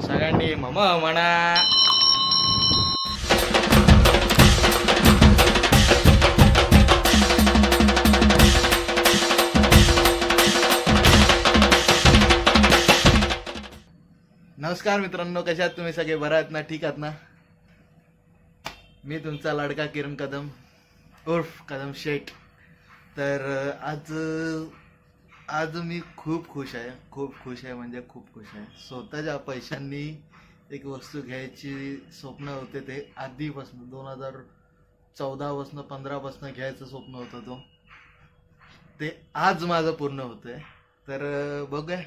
सगळ्यांनी मम म्हणा. नमस्कार मित्रांनो, कशा आहात तुम्ही सगळे? बरं आहेत ना? ठीक आहात ना? मी तुमचा लाडका किरण कदम उर्फ कदम शेठ. तर आज मी खूप खुश आहे. खूप खुश आहे म्हणजे खूप खुश आहे. स्वतःच्या पैशांनी एक वस्तू घ्यायची स्वप्न होते ते आधीपासून 2014पासून 15पासून घ्यायचं स्वप्न होतं ते आज माझं पूर्ण होतंय. तर बघूया,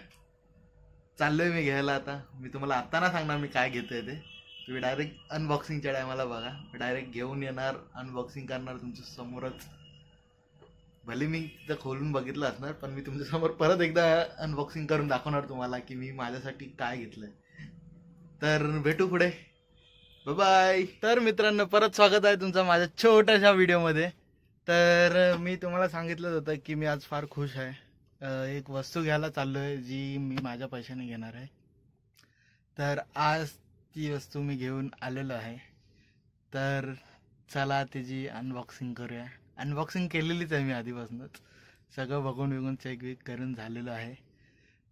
चाललोय मी घ्यायला. आता मी तुम्हाला आता ना सांगणार मी काय घेतोय ते. तुम्ही डायरेक्ट अनबॉक्सिंगच्या टायमाला बघा. मी डायरेक्ट घेऊन येणार, अनबॉक्सिंग करणार तुमच्या समोरच. भले मी तिथं खोलून बघितलं असणार, पण मी तुमच्या समोर परत एकदा अनबॉक्सिंग करून दाखवणार तुम्हाला की मी माझ्यासाठी काय घेतलंय. तर भेटू पुढे. बाय. तर मित्रांनो, परत स्वागत आहे तुमचं माझ्या छोट्याशा व्हिडिओमध्ये. तर मी तुम्हाला सांगितलं होतं की मी आज फार खुश आहे. एक वस्तू घ्यायला चाललो आहे जी मी माझ्या पैशाने घेणार आहे. तर आज ती वस्तू मी घेऊन आलेलो आहे. तर चला त्याची अनबॉक्सिंग करूया. अनबॉक्सिंग केलेलीच आहे मी आधीपासूनच. सगळं बघून चेक वेक करून झालेलं आहे.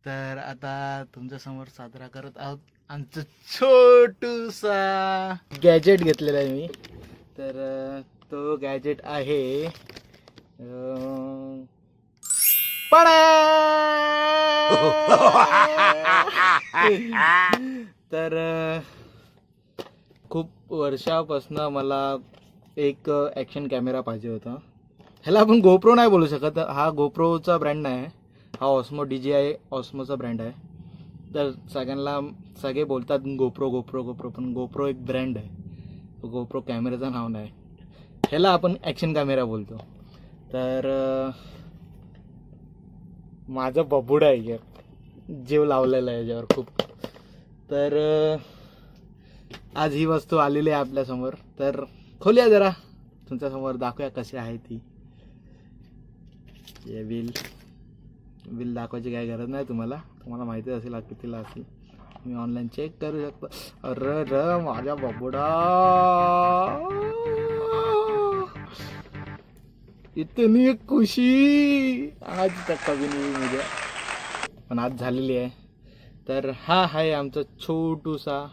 तर आता तुमच्यासमोर साजरा करत आहोत आमचं छोटूसा गॅजेट घेतलेला आहे मी. तर तो गॅजेट आहे तर खूप वर्षापासून मला एक ॲक्शन कॅमेरा पाहिजे होता. ह्याला आपण गोप्रो नाही बोलू शकत. हा गोप्रोचा ब्रँड नाही, हा ऑस्मो DJI ऑस्मोचा ब्रँड आहे. तर सगळे बोलतात गोप्रो गोप्रो गोप्रो, पण गोप्रो एक ब्रँड आहे, गोप्रो कॅमेराचं नाव नाही. ह्याला आपण ॲक्शन कॅमेरा बोलतो. तर माझं बबुड आहे यार, जीव लावलेला आहे याच्यावर खूप. तर आज ही वस्तू आलेली आहे आपल्यासमोर. तर खोलूया जरा, तुमच्यासमोर दाखवूया कशी आहे ती. हे बिल दाखवायची काय गरज नाही तुम्हाला माहिती असेल कितीला असेल. मी ऑनलाईन चेक करू शकतो. अरे माझ्या बाबुडा, इतनी खुशी आज तक कभी नहीं मुझे, पण आज झालेली आहे. तर हा आहे आमचा छोटूसा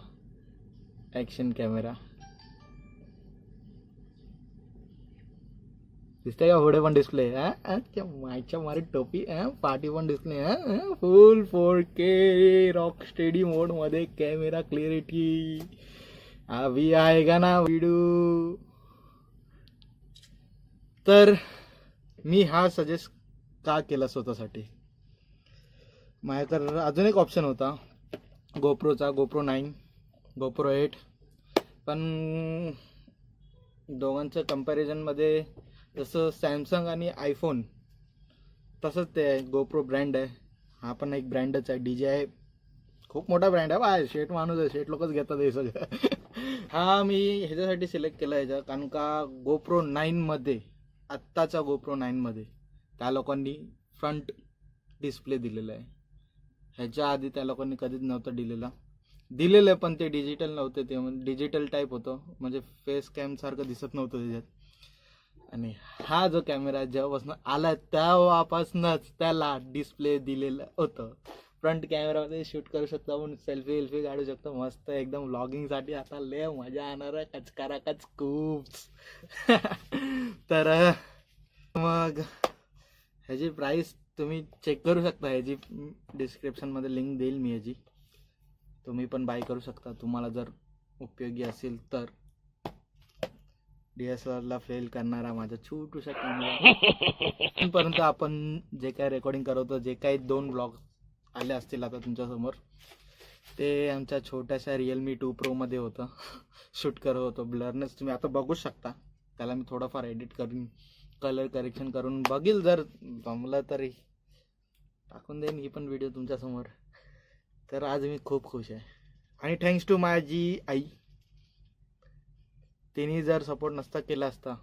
ॲक्शन कॅमेरा. दिसतंय का? पुढे पण डिस्प्ले, मायच्या मारी टोपी, पाठी पण display, full 4K rock steady mode मध्ये कॅमेरा क्लिअरिटी. अभी आएगा ना व्हिडिओ. तर मी हा सजेस्ट का केला स्वतःसाठी? माझ्याकडे अजून एक ऑप्शन होता गोप्रोचा, GoPro 9, GoPro 8. पण दोघांच्या कंपॅरिझनमध्ये जसं सॅमसंग आणि आयफोन तसंच ते आहे. गोप्रो ब्रँड आहे, हा पण एक ब्रँडच आहे. DJI खूप मोठा ब्रँड आहे. बाय शेट माणूस आहे, शेट लोकच घेतात हे सगळं. हा मी ह्याच्यासाठी सिलेक्ट केला ह्याचा, कारण का GoPro 9मध्ये, आत्ताच्या GoPro 9मध्ये त्या लोकांनी फ्रंट डिस्प्ले दिलेला आहे. ह्याच्या आधी त्या लोकांनी कधीच नव्हतं दिलेलं, पण ते डिजिटल नव्हते. ते डिजिटल टाईप होतं, म्हणजे फेस कॅम सारखं दिसत नव्हतं त्याच्यात. आणि हा जो कॅमेरा जेव्हापासून आला तेव्हापासूनच त्याला डिस्प्ले दिलेलं होतं. फ्रंट कॅमेरामध्ये शूट करू शकतो आपण, सेल्फी काढू शकतो मस्त एकदम. व्लॉगिंगसाठी आता लय मजा येणार आहे, कचकारा कच खूप. तर मग ह्याची प्राईस तुम्ही चेक करू शकता. ह्याची डिस्क्रिप्शनमध्ये लिंक देईल मी ह्याची, तुम्ही पण बाय करू शकता तुम्हाला जर उपयोगी असेल तर. DSLRला फेल करणारा माझा छोटूसा कॅमेरा. परंतु आपण जे काय रेकॉर्डिंग करतो, जे काही 2 ब्लॉग आले असतील आता तुमच्यासमोर, ते आमच्या छोट्याशा Realme 2 Pro मध्ये होतं. शूट करत होतो. ब्लरनेस तुम्ही आता बघू शकता. त्याला मी थोडंफार एडिट करून, कलर करेक्शन करून बघील, जर जमलं तरी टाकून देईन ही पण व्हिडिओ तुमच्यासमोर. तर आज मी खूप खुश आहे, आणि थँक्स टू माझी आई. तिने जर सपोर्ट नसता केला असता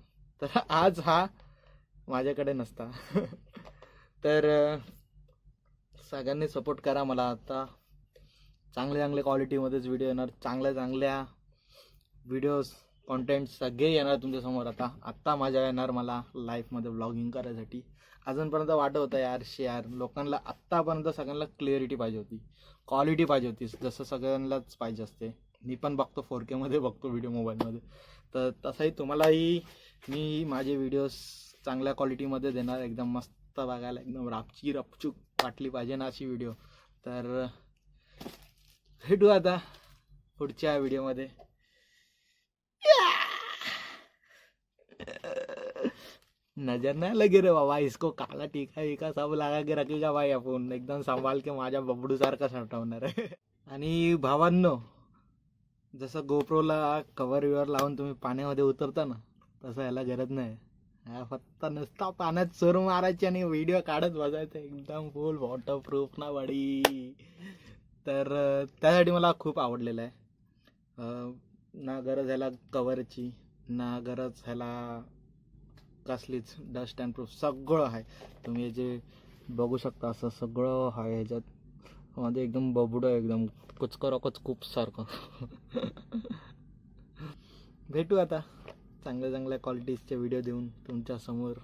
तर आज हा माझ्याकडे नसता. तर सगळ्यांनी सपोर्ट करा मला. आता चांगल्या चांगल्या क्वालिटीमध्येच व्हिडिओ येणार, चांगल्या चांगल्या व्हिडिओज कॉन्टेंट सगळे येणार तुमच्यासमोर. आत्ता माझ्या येणार मला लाईफमध्ये व्लॉगिंग करायसाठी. अजूनपर्यंत वाटत होतं यार लोकांना आत्तापर्यंत सगळ्यांना क्लिअरिटी पाहिजे होती, क्वालिटी पाहिजे होती, जसं सगळ्यांनाच पाहिजे असते. मी पण बघतो 4K मध्ये बघतो व्हिडिओ मोबाईलमध्ये, तर तसंही तुम्हालाही मी माझे व्हिडिओज चांगल्या क्वालिटीमध्ये देणार, एकदम मस्त बघायला एकदम रपचूक वाटली पाहिजे ना अशी व्हिडिओ. तर भेटू आता पुढच्या व्हिडिओमध्ये. नजर नाही लगे रे बाबा, इसको काला टीका सब लगा के रखेगा भाई, आपण एकदम सांभाळ के माझ्या बबडू सारखा साठवणार आहे. आणि भावांनो, जसं गोप्रोला कव्हर विवर लावून तुम्ही पाण्यामध्ये उतरता ना, तसं याला गरज नाही. हा फक्त नुसता पाण्यात चोर मारायची आणि व्हिडिओ काढत बसायचं, एकदम फुल वॉटरप्रूफ ना बडी. तर त्यासाठी मला खूप आवडलेलं आहे. ना गरज ह्याला कव्हरची, ना गरज ह्याला कसलीच डस्ट अँड प्रूफ, सगळं आहे. तुम्ही जे बघू शकता असं सगळं आहे ह्याच्यात मध्ये, एकदम बबडं एकदम कुचकरॉकच खूप सारखं. भेटू आता चांगल्या चांगल्या क्वालिटीजचे व्हिडिओ देऊन तुमच्यासमोर,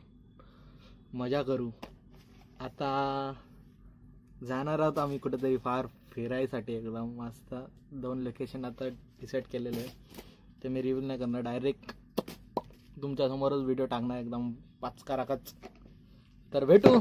मजा करू. आता जाणार आहोत आम्ही कुठेतरी फार फिरायसाठी, एकदम मस्त 2 लोकेशन आता डिसाईड केलेले आहे. ते मी रिव्हील नाही करणार, डायरेक्ट तुमच्यासमोरच व्हिडिओ टाकणार एकदम पाचकाराकच. तर भेटू